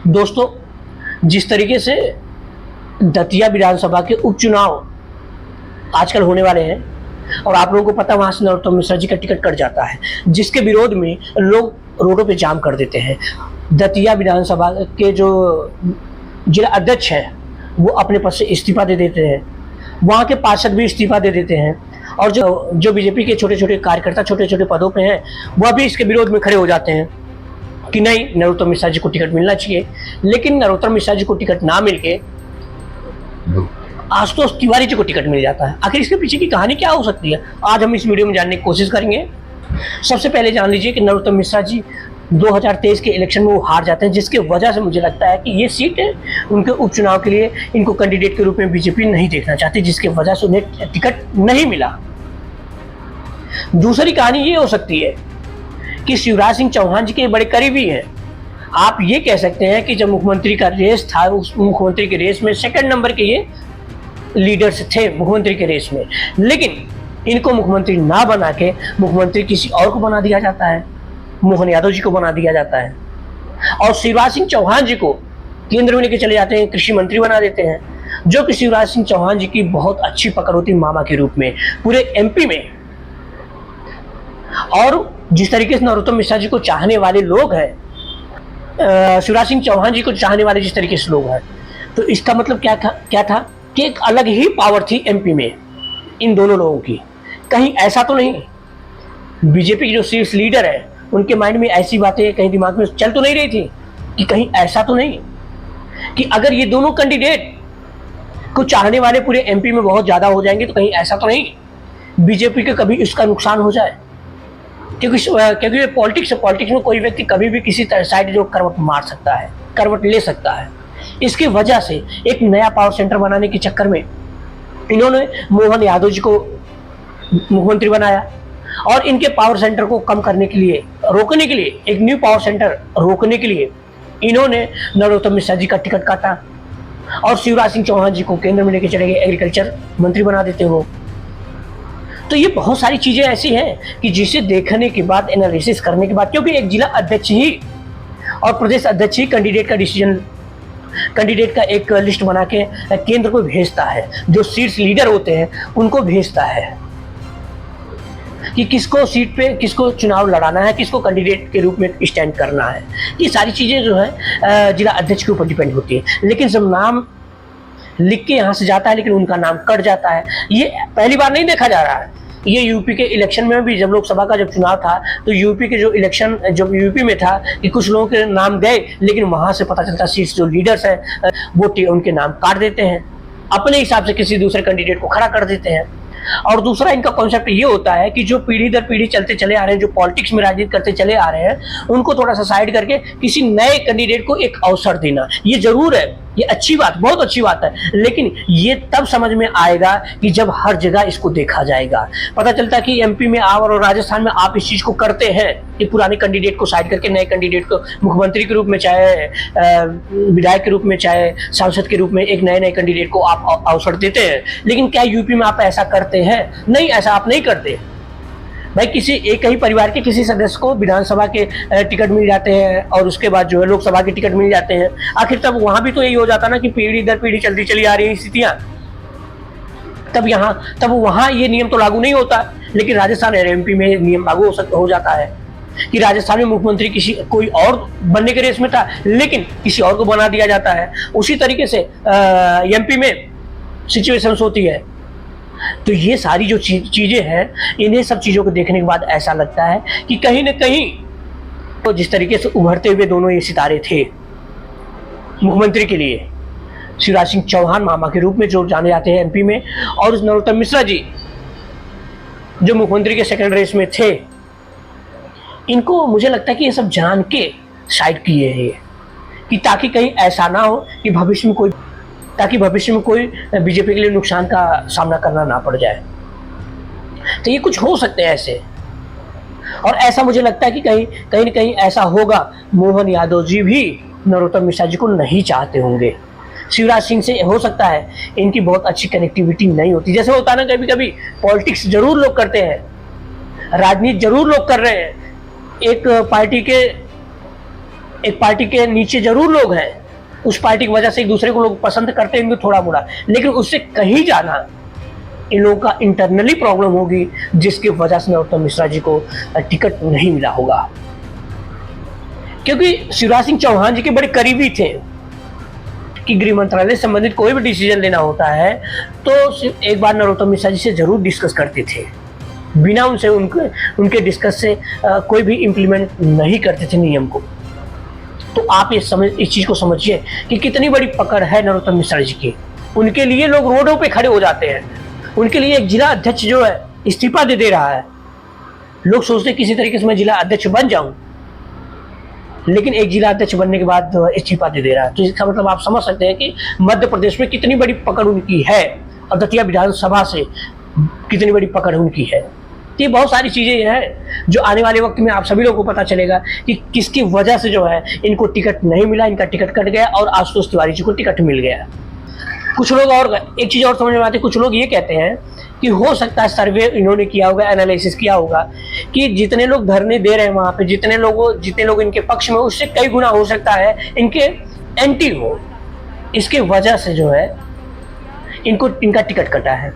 दोस्तों, जिस तरीके से दतिया विधानसभा के उपचुनाव आजकल होने वाले हैं और आप लोगों को पता वहां से नरोत्तम मिश्रा जी का टिकट कट जाता है, जिसके विरोध में लोग रोडों पे जाम कर देते हैं। दतिया विधानसभा के जो जिला अध्यक्ष हैं वो अपने पद से इस्तीफा दे देते हैं, वहाँ के पार्षद भी इस्तीफा दे देते हैं और जो बीजेपी के छोटे छोटे कार्यकर्ता छोटे छोटे पदों पे हैं वह भी इसके विरोध में खड़े हो जाते हैं कि नहीं, नरोत्तम मिश्रा जी को टिकट मिलना चाहिए। लेकिन नरोत्तम मिश्रा जी को टिकट ना मिलके आशुतोष तिवारी जी को टिकट मिल जाता है। आखिर इसके पीछे की कहानी क्या हो सकती है, आज हम इस वीडियो में जानने की कोशिश करेंगे। सबसे पहले जान लीजिए कि नरोत्तम मिश्रा जी 2023 के इलेक्शन में वो हार जाते हैं, जिसके वजह से मुझे लगता है कि ये सीट उनके उपचुनाव के लिए इनको कैंडिडेट के रूप में बीजेपी नहीं देखना चाहती, जिसके वजह से उन्हें टिकट नहीं मिला। दूसरी कहानी ये हो सकती है कि शिवराज सिंह चौहान जी के बड़े करीबी हैं। आप ये कह सकते हैं कि जब मुख्यमंत्री का रेस था, उस मुख्यमंत्री के रेस में सेकंड नंबर के ये लीडर्स थे मुख्यमंत्री के रेस में, लेकिन इनको मुख्यमंत्री ना बना के मुख्यमंत्री किसी और को बना दिया जाता है, मोहन यादव जी को बना दिया जाता है और शिवराज सिंह चौहान जी को केंद्र में लेके चले जाते हैं, कृषि मंत्री बना देते हैं, जो कि शिवराज सिंह चौहान जी की बहुत अच्छी पकड़ होती मामा के रूप में पूरे एमपी में। और जिस तरीके से नरोत्तम मिश्रा जी को चाहने वाले लोग हैं, शिवराज सिंह चौहान जी को चाहने वाले जिस तरीके से लोग हैं, तो इसका मतलब क्या था कि एक अलग ही पावर थी एमपी में इन दोनों लोगों की। कहीं ऐसा तो नहीं, बीजेपी के जो शीर्ष लीडर है उनके माइंड में ऐसी बातें कहीं दिमाग में चल तो नहीं रही थी कि कहीं ऐसा तो नहीं कि अगर ये दोनों कैंडिडेट को चाहने वाले पूरे एमपी में बहुत ज्यादा हो जाएंगे, तो कहीं ऐसा तो नहीं बीजेपी के कभी इसका नुकसान हो जाए। क्योंकि ये पॉलिटिक्स है, पॉलिटिक्स में कोई व्यक्ति कभी भी किसी साइड जो करवट मार सकता है, करवट ले सकता है। इसकी वजह से एक नया पावर सेंटर बनाने के चक्कर में इन्होंने मोहन यादव जी को मुख्यमंत्री बनाया और इनके पावर सेंटर को कम करने के लिए, रोकने के लिए, एक न्यू पावर सेंटर रोकने के लिए इन्होंने नरोत्तम मिश्रा जी का टिकट काटा और शिवराज सिंह चौहान जी को केंद्र में लेके चले गए, एग्रीकल्चर मंत्री बना देते हो। तो ये बहुत सारी चीजें ऐसी हैं कि जिसे देखने के बाद, एनालिसिस करने के बाद, क्योंकि एक जिला अध्यक्ष ही और प्रदेश अध्यक्ष ही कैंडिडेट का एक लिस्ट बना के केंद्र को भेजता है, जो शीर्ष लीडर होते हैं उनको भेजता है कि किसको सीट पे, किसको चुनाव लड़ाना है, किसको कैंडिडेट के रूप में स्टैंड करना है। ये सारी चीजें जो है जिला अध्यक्ष के ऊपर डिपेंड होती है। लेकिन जब नाम लिख के यहाँ से जाता है लेकिन उनका नाम कट जाता है, ये पहली बार नहीं देखा जा रहा है। ये यूपी के इलेक्शन में भी, जब लोकसभा का जब चुनाव था तो यूपी के जो इलेक्शन जब यूपी में था कि कुछ लोगों के नाम गए, लेकिन वहां से पता चलता शीर्ष जो लीडर्स हैं वो उनके नाम काट देते हैं, अपने हिसाब से किसी दूसरे कैंडिडेट को खड़ा कर देते हैं। और दूसरा इनका कॉन्सेप्ट ये होता है कि जो पीढ़ी दर पीढ़ी चलते चले आ रहे हैं, जो पॉलिटिक्स में राजनीति करते चले आ रहे हैं, उनको थोड़ा सा साइड करके किसी नए कैंडिडेट को एक अवसर देना। ये जरूर है, ये अच्छी बात, बहुत अच्छी बात है, लेकिन ये तब समझ में आएगा कि जब हर जगह इसको देखा जाएगा। पता चलता है कि एमपी में आप और राजस्थान में आप इस चीज को करते हैं कि पुराने कैंडिडेट को साइड करके नए कैंडिडेट को मुख्यमंत्री के रूप में, चाहे विधायक के रूप में, चाहे सांसद के रूप में एक नए कैंडिडेट को आप अवसर देते हैं। लेकिन क्या यूपी में आप ऐसा करते हैं? नहीं, ऐसा आप नहीं करते भाई। किसी एक ही परिवार के किसी सदस्य को विधानसभा के टिकट मिल जाते हैं और उसके बाद जो है लोकसभा के टिकट मिल जाते हैं। आखिर तब वहां भी तो यही हो जाता ना कि पीढ़ी दर पीढ़ी चलती चली आ रही स्थितियां, तब वहां ये नियम तो लागू नहीं होता। लेकिन राजस्थान और एमपी में नियम लागू हो जाता है कि राजस्थान में मुख्यमंत्री कोई और बनने के रेस में था, लेकिन किसी और को बना दिया जाता है। उसी तरीके से एमपी में सिचुएशन होती है। तो ये सारी जो चीजें हैं, इन्हें सब चीजों को देखने के बाद ऐसा लगता है कि कहीं ना कहीं तो जिस तरीके से उभरते हुए दोनों ये सितारे थे मुख्यमंत्री के लिए, शिवराज सिंह चौहान मामा के रूप में जो जाने जाते हैं एमपी में, और नरोत्तम मिश्रा जी जो मुख्यमंत्री के सेकंड रेस में थे, इनको मुझे लगता है कि ये सब जान के साइड किए हैं कि ताकि कहीं ऐसा ना हो कि भविष्य में कोई बीजेपी के लिए नुकसान का सामना करना ना पड़ जाए। तो ये कुछ हो सकते हैं ऐसे, और ऐसा मुझे लगता है कि कहीं न कहीं ऐसा होगा। मोहन यादव जी भी नरोत्तम मिश्रा जी को नहीं चाहते होंगे। शिवराज सिंह से हो सकता है इनकी बहुत अच्छी कनेक्टिविटी नहीं होती। जैसे होता है ना, कभी कभी पॉलिटिक्स जरूर लोग करते हैं, राजनीति जरूर लोग कर रहे हैं, एक पार्टी के नीचे जरूर लोग हैं, उस पार्टी की वजह से एक दूसरे को लोग पसंद करते हैं थोड़ा मोड़ा, लेकिन उससे कहीं जाना इन लोगों का इंटरनली प्रॉब्लम होगी, जिसकी वजह से नरोत्तम मिश्रा जी को टिकट नहीं मिला होगा। क्योंकि शिवराज सिंह चौहान जी के बड़े करीबी थे कि गृह मंत्रालय से संबंधित कोई भी डिसीजन लेना होता है तो एक बार नरोत्तम मिश्रा जी से जरूर डिस्कस करते थे, बिना उनसे उनके डिस्कस से कोई भी इम्प्लीमेंट नहीं करते थे नियम को। तो आप इस चीज को समझिए कि कितनी बड़ी पकड़ है नरोत्तम मिश्रा जी की। उनके लिए लोग रोडों पे खड़े हो जाते हैं, उनके लिए एक जिला अध्यक्ष जो है इस्तीफा दे रहा है। लोग सोचते किसी तरीके से मैं जिला अध्यक्ष बन जाऊं, लेकिन एक जिला अध्यक्ष बनने के बाद इस्तीफा दे रहा है। तो इसका मतलब आप समझ सकते हैं कि मध्य प्रदेश में कितनी बड़ी पकड़ उनकी है और दतिया विधानसभा से कितनी बड़ी पकड़ उनकी है। तो ये बहुत सारी चीजें हैं जो आने वाले वक्त में आप सभी लोगों को पता चलेगा कि किसकी वजह से जो है इनको टिकट नहीं मिला, इनका टिकट कट गया और आशुतोष तिवारी जी को टिकट मिल गया। कुछ लोग और एक चीज और समझ में आती है, कुछ लोग ये कहते हैं कि हो सकता है सर्वे इन्होंने किया होगा, एनालिसिस किया होगा कि जितने लोग धरने दे रहे हैं वहां पे, जितने लोग इनके पक्ष में, उससे कई गुना हो सकता है इनके एंटी हो। इसके वजह से जो है इनका टिकट कटा है।